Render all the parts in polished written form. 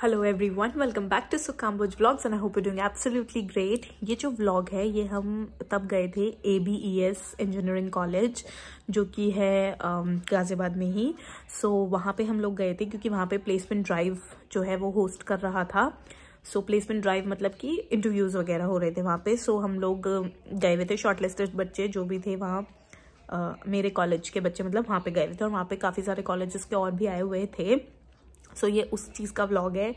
Hello everyone, welcome back to Sukamboj vlogs and I hope you doing absolutely great. ये जो vlog है ये हम तब गए थे ABES इंजीनियरिंग कॉलेज, जो कि है गाजियाबाद में ही। सो वहाँ पे हम लोग गए थे क्योंकि वहाँ पे प्लेसमेंट ड्राइव जो है वो होस्ट कर रहा था। सो प्लेसमेंट ड्राइव मतलब कि इंटरव्यूज़ वगैरह हो रहे थे वहाँ पे। सो हम लोग गए हुए थे, शॉर्टलिस्टेड बच्चे जो भी थे वहाँ, मेरे कॉलेज के बच्चे मतलब वहाँ पे गए हुए थे, और वहाँ पे काफ़ी सारे कॉलेजेस के और भी आए हुए थे। सो ये उस चीज़ का व्लॉग है।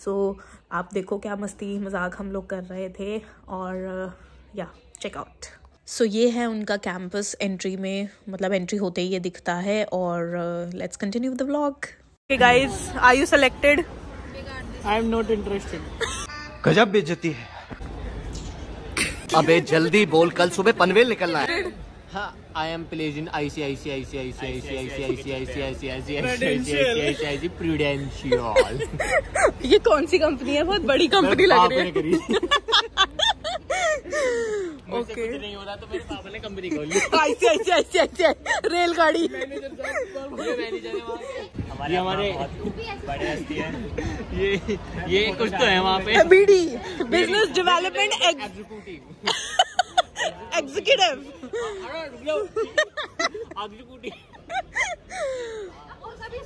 सो आप देखो क्या मस्ती मजाक हम लोग कर रहे थे, और या चेक आउट। सो ये है उनका कैंपस। एंट्री में मतलब एंट्री होते ही ये दिखता है, और let's continue the vlog. Okay guys, are you selected? I am not interested. गजब बेइज्जती है। अबे जल्दी बोल, कल सुबह पनवेल निकलना है। हाँ, I am placed in ICICI Prudential। ये कौन सी कंपनी है? बहुत बड़ी कंपनी लग रही है। ओके, नहीं हो रहा तो मेरे पापा ने कंपनी खोल ली। ICICI रेलगाड़ी। हमारे बड़े हस्ती हैं। ये कुछ तो है वहाँ पे। BD business development executive.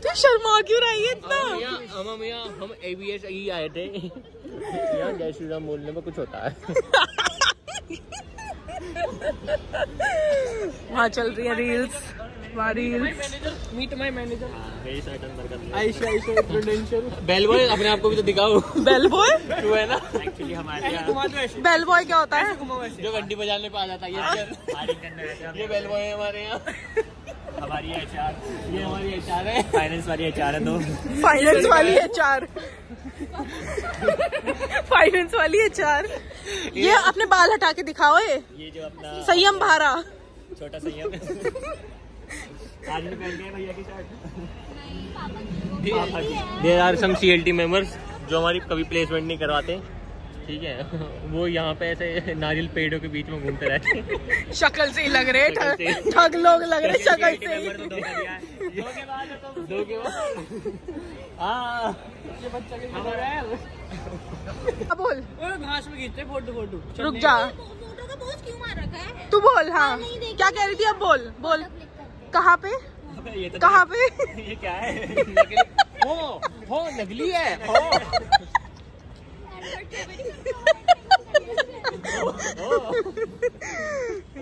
तू शर्मा क्यों रही है इतना? हम ABS ही आए थे। यहाँ जय श्री राम बोलने में कुछ होता है। वहाँ चल रही है reels. Meet my manager. Prudential. Bell boy, अपने आप को भी तो दिखाओ। बेल बॉय तू है ना? एक्चुअली हमारे बेल बॉय क्या होता है? जो घंटी बजाने पे आ जाता है ये बेल बॉय है हमारे यहाँ। हमारी HR, ये हमारी HR है। फाइनेंस वाली HR है। दो फाइनेंस वाली HR। फाइनेंस वाली HR। ये अपने बाल हटा के दिखाओ। ये जो अपना संयम भारा, छोटा संयम है। आज भी पहन गए भैया की shirt. There are some CLT members जो हमारी कभी प्लेसमेंट नहीं करवाते, ठीक है। वो यहाँ पे ऐसे नारियल पेड़ों के बीच में घूमते रहते। शक्ल से ही लग रहे, ठग लोग लग रहे शक्ल से ही। बोल, घास में खींचते फोटो। रुक जा, तू बोल। हाँ, क्या कह रही थी? अब बोल। कहाँ पे? कहाँ पे? ये क्या है? हो नकली है।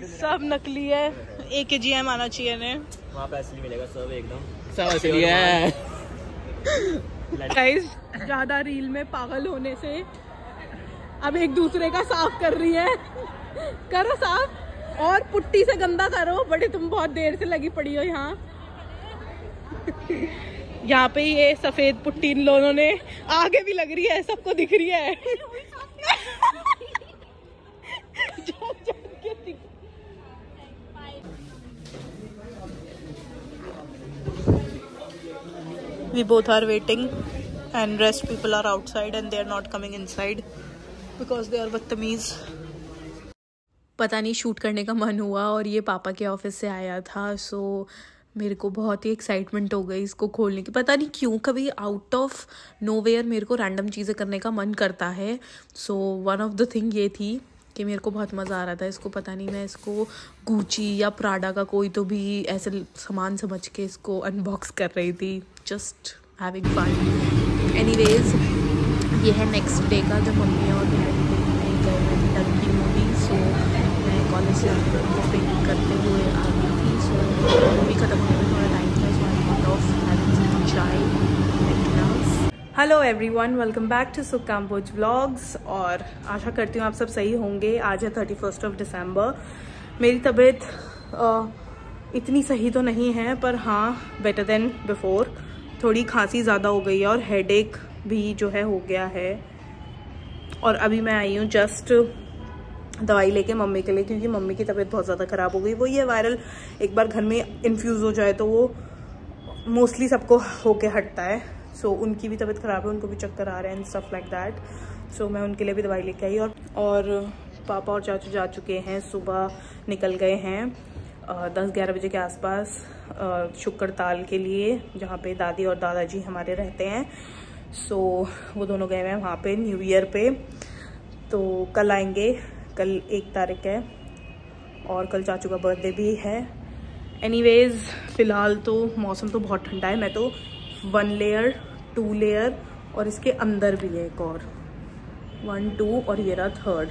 सब नकली है। AKGM आना चाहिए ने। वहाँ पे असली मिलेगा सब, एकदम सब असली है। गाइस, ज्यादा रील में पागल होने से अब एक दूसरे का साफ कर रही है। करो साफ, और पुट्टी से गंदा करो। बड़े तुम बहुत देर से लगी पड़ी हो यहाँ। यहाँ पे ये सफेद पुट्टी इन लोगों ने आगे भी लग रही है, सबको दिख रही है। We both are waiting and rest people are outside and they are not coming inside because they are बदतमीज। पता नहीं शूट करने का मन हुआ और ये पापा के ऑफिस से आया था। सो मेरे को बहुत ही एक्साइटमेंट हो गई इसको खोलने की। पता नहीं क्यों कभी आउट ऑफ नोवेयर मेरे को रैंडम चीज़ें करने का मन करता है। So one of the thing ये थी कि मेरे को बहुत मज़ा आ रहा था इसको। पता नहीं मैं इसको गुची या प्राडा का कोई तो भी ऐसे सामान समझ के इसको अनबॉक्स कर रही थी, जस्ट हैविंग फन। एनीवेज, ये है नेक्स्ट डे का जब मम्मी और डैडी देखने गए हुए थे टंकी मूवी। सो मैं कॉलेज से आकर उनको पिक करते हुए आ गई थी। सो मूवी खत्म होने में थोड़ा टाइम था, so I thought of having some chai. Hello everyone, welcome back to Sukamboj vlogs. और आशा करती हूँ आप सब सही होंगे। आज है 31 दिसंबर। मेरी तबीयत इतनी सही तो नहीं है, पर हाँ बेटर देन बिफोर। थोड़ी खांसी ज़्यादा हो गई है और हेडेक भी जो है हो गया है। और अभी मैं आई हूँ जस्ट दवाई लेके मम्मी के लिए, क्योंकि मम्मी की तबीयत बहुत ज़्यादा ख़राब हो गई। वो ये वायरल एक बार घर में इन्फ्यूज़ हो जाए तो वो मोस्टली सबको होके हटता है। सो उनकी भी तबीयत ख़राब है, उनको भी चक्कर आ रहे हैं एंड स्टफ लाइक दैट। सो मैं उनके लिए भी दवाई लेके आई। और पापा और चाचू जा चुके हैं, सुबह निकल गए हैं 10-11 बजे के आसपास शुक्र ताल के लिए, जहाँ पे दादी और दादाजी हमारे रहते हैं। सो वो दोनों गए हैं वहाँ पे न्यू ईयर पे, तो कल आएंगे। कल 1 तारीख है और कल चाचू का बर्थडे भी है। एनीवेज फ़िलहाल तो मौसम तो बहुत ठंडा है। मैं तो 1 लेयर 2 लेयर और इसके अंदर भी है एक और 1 2 और ये रहा 3rd,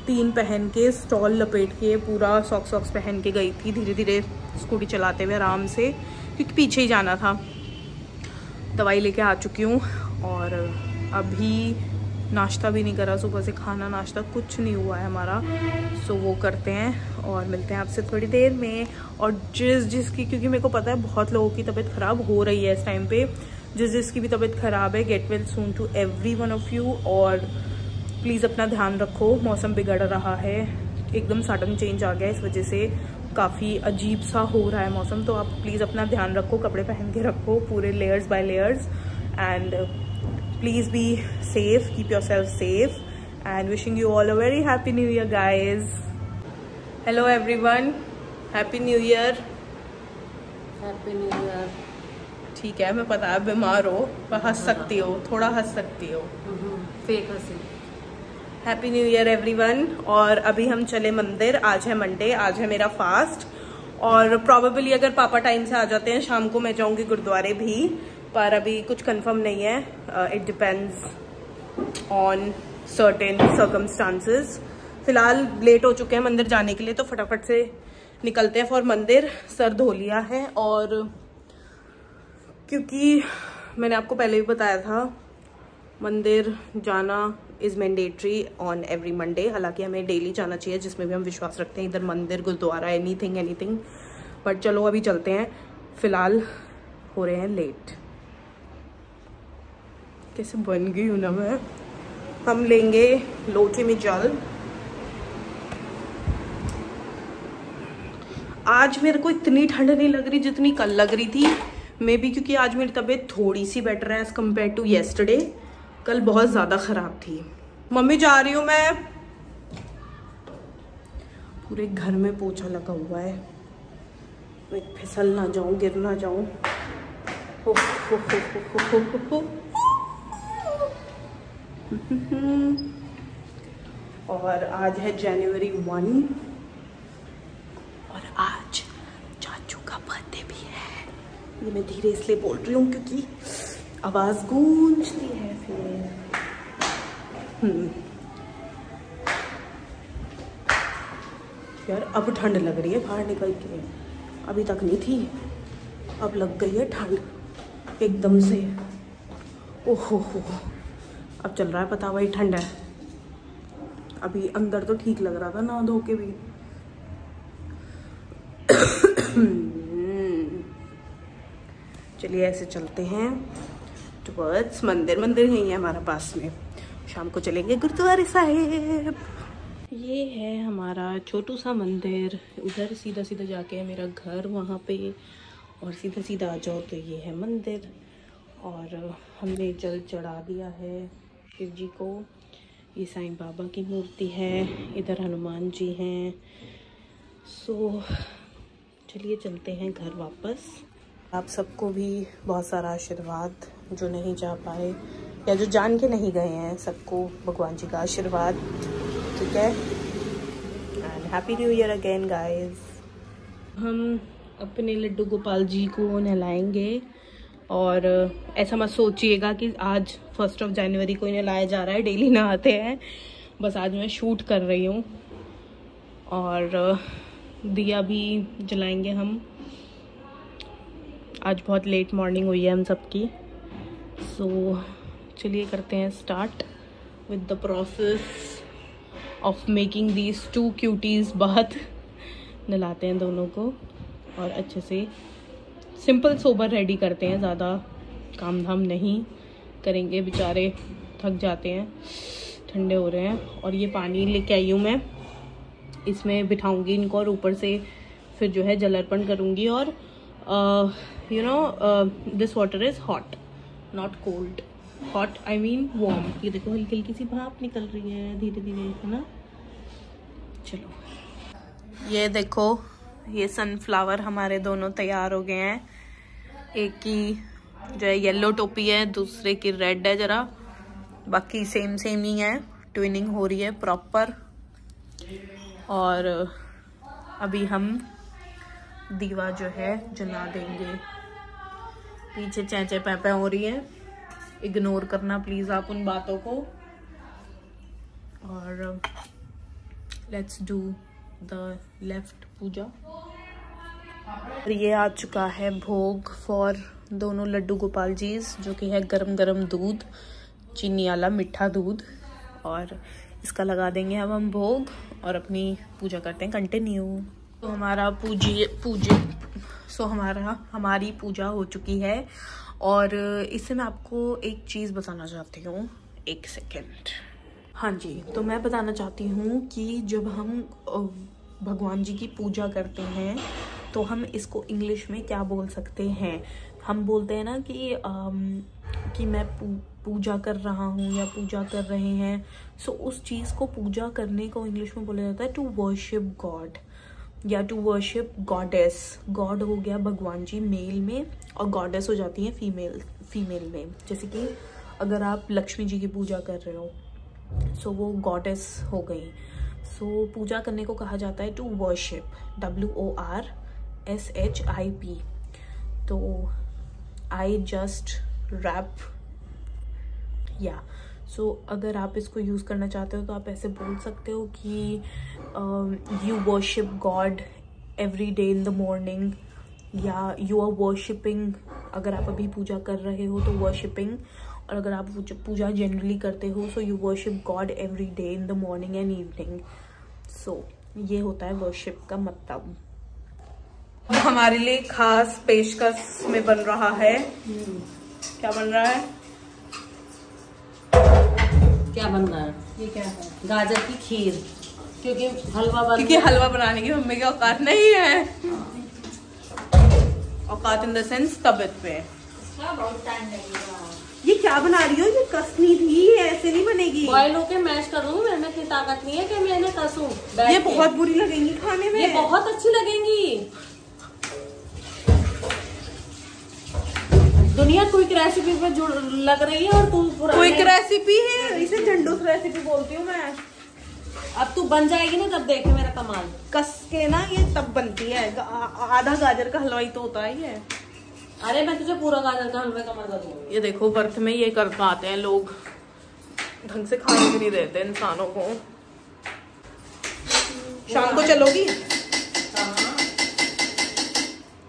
3 पहन के स्टॉल लपेट के पूरा सॉक्स पहन के गई थी धीरे धीरे स्कूटी चलाते हुए आराम से, क्योंकि पीछे ही जाना था। दवाई लेके आ चुकी हूँ और अभी नाश्ता भी नहीं करा, सुबह से खाना नाश्ता कुछ नहीं हुआ है हमारा। सो वो करते हैं और मिलते हैं आपसे थोड़ी देर में। और जिसकी, क्योंकि मेरे को पता है बहुत लोगों की तबीयत ख़राब हो रही है इस टाइम पे, जिसकी भी तबीयत ख़राब है, get well soon to every one of you. और प्लीज़ अपना ध्यान रखो, मौसम बिगड़ रहा है, एकदम सडन चेंज आ गया, इस वजह से काफ़ी अजीब सा हो रहा है मौसम। तो आप प्लीज़ अपना ध्यान रखो, कपड़े पहन के रखो पूरे layers by layers, and please be safe, keep your self safe, and wishing you all a very happy new year guys. Hello everyone, happy new year. Happy new year. ठीक है, मैं पता है बीमार हो पर हंस सकती हो, थोड़ा हंस सकती हो, फेक हंसी। Happy new year everyone. और अभी हम चले मंदिर, आज है मंडे, आज है मेरा फास्ट, और प्रोबेबली अगर पापा टाइम से आ जाते हैं शाम को मैं जाऊंगी गुरुद्वारे भी, पर अभी कुछ कंफर्म नहीं है। It depends on certain circumstances. फिलहाल लेट हो चुके हैं मंदिर जाने के लिए, तो फटाफट से निकलते हैं फॉर मंदिर। सर धो लिया है, और क्योंकि मैंने आपको पहले भी बताया था मंदिर जाना is mandatory on every Monday. हालांकि हमें डेली जाना चाहिए जिसमें भी हम विश्वास रखते हैं, इधर मंदिर गुरुद्वारा एनीथिंग। बट चलो अभी चलते हैं, फिलहाल हो रहे हैं लेट। कैसे बन गई हूँ ना मैं। हम लेंगे लोटे में जल। आज मेरे को इतनी ठंड नहीं लग रही जितनी कल लग रही थी, मे बी क्योंकि आज मेरी तबीयत थोड़ी सी बेटर है एज कम्पेयर टू येस्टरडे। कल बहुत ज़्यादा ख़राब थी। मम्मी जा रही हूँ मैं। पूरे घर में पोछा लगा हुआ है, मैं फिसल ना जाऊँ, गिर ना जाऊँ। और आज है जनवरी 1 और आज चाचू का बर्थडे भी है। ये मैं धीरे इसलिए बोल रही हूँ क्योंकि आवाज गूंजती है फिर। यार अब ठंड लग रही है बाहर निकल के, अभी तक नहीं थी, अब लग गई है ठंड एकदम से। ओहो हो, अब चल रहा है पता वही ठंड है। अभी अंदर तो ठीक लग रहा था ना धो के भी। चलिए ऐसे चलते हैं टुवर्ड्स मंदिर। मंदिर यही है हमारा पास में, शाम को चलेंगे गुरुद्वारे साहिब। ये है हमारा छोटू सा मंदिर, उधर सीधा सीधा जाके है मेरा घर वहाँ पे, और सीधा सीधा आ जाओ तो ये है मंदिर। और हमने जल चढ़ा दिया है शिव जी को। ये साईं बाबा की मूर्ति है, इधर हनुमान जी हैं। सो चलिए चलते हैं घर वापस। आप सबको भी बहुत सारा आशीर्वाद, जो नहीं जा पाए या जो जान के नहीं गए हैं, सबको भगवान जी का आशीर्वाद, ठीक है। And happy new year again guys. हम अपने लड्डू गोपाल जी को नहलाएंगे, और ऐसा मत सोचिएगा कि आज 1 जनवरी को नहलाया जा रहा है, डेली नहाते हैं। बस आज मैं शूट कर रही हूँ, और दिया भी जलाएंगे हम। आज बहुत लेट मॉर्निंग हुई है हम सबकी। सो चलिए करते हैं start with the process of making these 2 cuties bath. नहलाते हैं दोनों को और अच्छे से सिंपल सोबर रेडी करते हैं, ज़्यादा काम धाम नहीं करेंगे, बेचारे थक जाते हैं, ठंडे हो रहे हैं। और ये पानी लेके आई हूँ मैं, इसमें बिठाऊंगी इनको और ऊपर से फिर जो है जल अर्पण करूँगी। और you know this water is hot, not cold, hot I mean warm. ये देखो हल्की हल्की सी भाप निकल रही है धीरे धीरे, है ना। चलो ये देखो, ये सनफ्लावर हमारे दोनों तैयार हो गए हैं। एक की जो है येलो टोपी है, दूसरे की रेड है जरा, बाकी सेम सेम ही है। ट्विनिंग हो रही है प्रॉपर। और अभी हम दीवा जो है जला देंगे। पीछे चैचे पैपे हो रही है, इग्नोर करना प्लीज आप उन बातों को। और लेट्स डू द लेफ्ट पूजा। ये आ चुका है भोग फॉर दोनों लड्डू गोपाल जी, जो कि है गरम गरम दूध, चीनी वाला मीठा दूध। और इसका लगा देंगे अब हम भोग और अपनी पूजा करते हैं कंटिन्यू। तो हमारा हमारी पूजा हो चुकी है। और इससे मैं आपको एक चीज़ बताना चाहती हूँ, एक सेकेंड। हाँ जी, तो मैं बताना चाहती हूँ कि जब हम भगवान जी की पूजा करते हैं तो हम इसको इंग्लिश में क्या बोल सकते हैं। हम बोलते हैं ना कि मैं पूजा कर रहा हूँ या पूजा कर रहे हैं। सो उस चीज़ को पूजा करने को इंग्लिश में बोला जाता है टू वर्शिप गॉड या टू वर्शिप गॉडेस। गॉड हो गया भगवान जी मेल में, और गॉडेस हो जाती है फीमेल में। जैसे कि अगर आप लक्ष्मी जी की पूजा कर रहे हो सो वो गॉडेस हो गई। सो पूजा करने को कहा जाता है टू वर्शिप, WORSHIP। तो आई जस्ट रैप या सो अगर आप इसको यूज़ करना चाहते हो तो आप ऐसे बोल सकते हो कि you worship God every day in the morning, या यू आर वर्शिपिंग। अगर आप अभी पूजा कर रहे हो तो वर्शिपिंग, और अगर आप पूजा जनरली करते हो so you worship God every day in the morning and evening. So ये होता है वर्शिप का मतलब। हमारे लिए खास पेशकश में बन रहा है। क्या बन रहा है? क्या बन रहा है? ये क्या है? गाजर की खीर, क्योंकि हलवा बनाने की मम्मी की औकात नहीं है। औकात इन द सेंस तबीयत पे। बहुत टाइम लगेगा। ये क्या बना रही हो? ये कसनी थी, ऐसे नहीं बनेगी। बॉयल होके मैश कर दूं, मेरे में इतनी ताकत नहीं है कि मैं इन्हें कसूं। ये बहुत बुरी लगेंगी खाने में। ये बहुत अच्छी लगेंगी। दुनिया क्विक रेसिपी पे जुड़ लग रही है और तू क्विक रेसिपी है, इसे झंडूस रेसिपी बोलती हूँ मैं। अब तू बन जाएगी ना तब देखे मेरा कमाल। कस के ना ये तब बनती है। आधा गाजर का हलवा ही तो होता है ये। अरे मैं तुझे पूरा गाजर का हलवा का मजा दूंगी। ये देखो बर्थ में ये कर पाते हैं लोग, ढंग से खाने भी नहीं देते इंसानों को। शाम को चलोगी?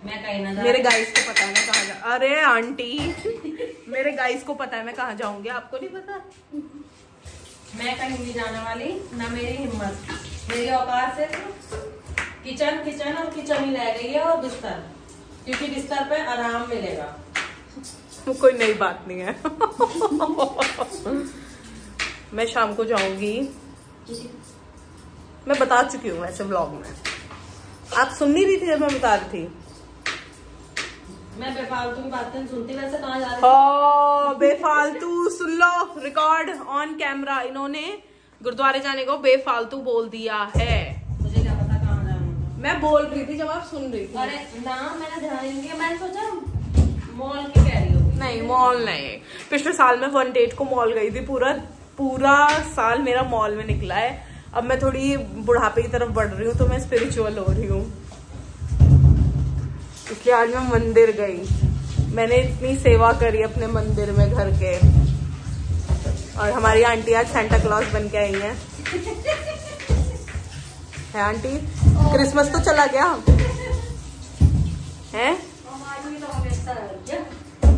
मैं कहीं ना मेरे गाइस को पता है मैं कहाँ जा। अरे आंटी मेरे गाइस को पता है मैं कहाँ जाऊंगी, आपको नहीं पता? मैं कहीं नहीं जाने वाली, ना मेरी हिम्मत। मेरी औकात से किचन और किचन ही रह गई है, और बिस्तर, क्योंकि बिस्तर पे आराम मिलेगा। वो कोई नई बात नहीं है। मैं शाम को जाऊंगी, मैं बता चुकी हूँ वैसे व्लॉग में। आप सुन नहीं रही थी जब मैं बता रही थी? मैं बेफालतू की बातें सुनती, वैसे कहाँ जा रही? बेफालतू सुन लो, रिकॉर्ड ऑन कैमरा। इन्होंने गुरुद्वारे जाने को बेफालतू बोल दिया है। मुझे क्या पता कहाँ जाऊंगा। मैं बोल रही थी जब आप सुन रही थी। अरे ना, मैंने ध्यान नहीं दिया। मैंने सोचा मॉल की कह रही होगी। नहीं, मॉल नहीं। पिछले साल मैं 1 डेट को मॉल गई थी। पूरा साल मेरा मॉल में निकला है। अब मैं थोड़ी बुढ़ापे की तरफ बढ़ रही हूँ तो मैं स्पिरिचुअल हो रही हूँ, इसलिए आज मैं मंदिर गई। मैंने इतनी सेवा करी अपने मंदिर में घर के। और हमारी आंटी आज सेंटा क्लॉज बन के आई है आंटी? क्रिसमस तो चला गया है?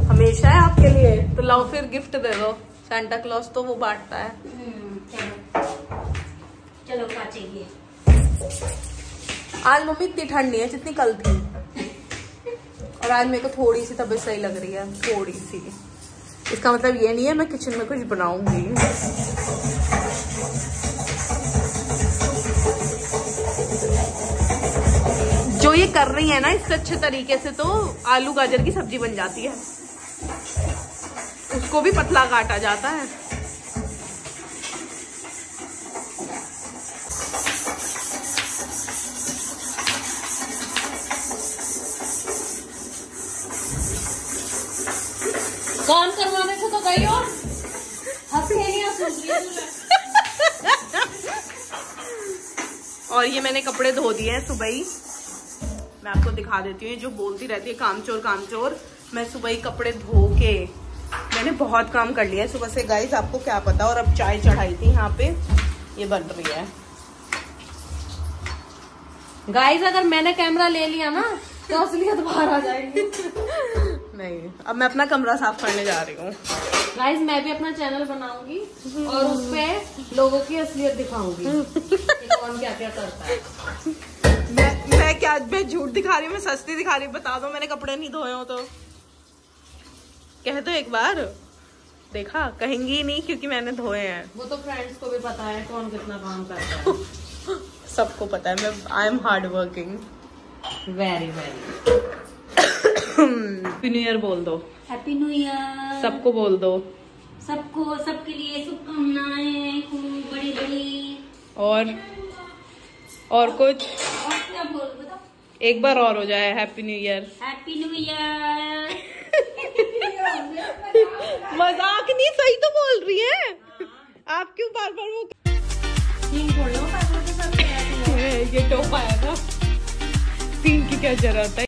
हमेशा है आपके लिए, तो लाओ फिर गिफ्ट दे दो। सेंटा क्लॉज तो वो बांटता है। चलो क्या चाहिए? आज मम्मी इतनी ठंड नहीं है जितनी कल थी, और आज मेरे को थोड़ी सी तबीयत सही लग रही है, थोड़ी सी। इसका मतलब ये नहीं है मैं किचन में कुछ बनाऊंगी। जो ये कर रही है ना, इससे अच्छे तरीके से तो आलू गाजर की सब्जी बन जाती है। उसको भी पतला काटा जाता है। काम करवाने से तो गई हो, और ये मैंने कपड़े धो दिए हैं सुबह ही। मैं आपको दिखा देती हूँ, जो बोलती रहती है कामचोर कामचोर, मैं सुबह ही कपड़े धो के मैंने बहुत काम कर लिया है सुबह से गाइस, आपको क्या पता। और अब चाय चढ़ाई थी यहाँ पे, ये बन रही है गाइस। अगर मैंने कैमरा ले लिया ना तो असलियत बाहर आ जाएगी। नहीं, अब मैं अपना कमरा साफ करने जा रही हूँ गाइस। मैं भी अपना चैनल बनाऊंगी और उस पे लोगों की असलियत दिखाऊंगी कौन क्या क्या करता है। मैं झूठ दिखा रही हूँ, मैं सस्ती दिखा रही हूँ। बता दो मैंने कपड़े नहीं धोए हो तो कह दो एक बार। देखा, कहेंगी ही नहीं क्योंकि मैंने धोए हैं। वो तो फ्रेंड्स को भी पता है कौन कितना काम करता है। सबको पता है, मैं I am hard working. Very very. Happy new year बोल दो। हैप्पी न्यू ईयर सबको बोल दो। सबको, सबके लिए शुभकामनाएं खूब बड़ी बड़ी। और कुछ और क्या बोल बताओ, एक बार और हो जाए happy new year. Happy new year. मजाक नहीं, सही तो बोल रही है। आप क्यों बार बार वो ये टोप आया था, सीन की क्या जरूरत है।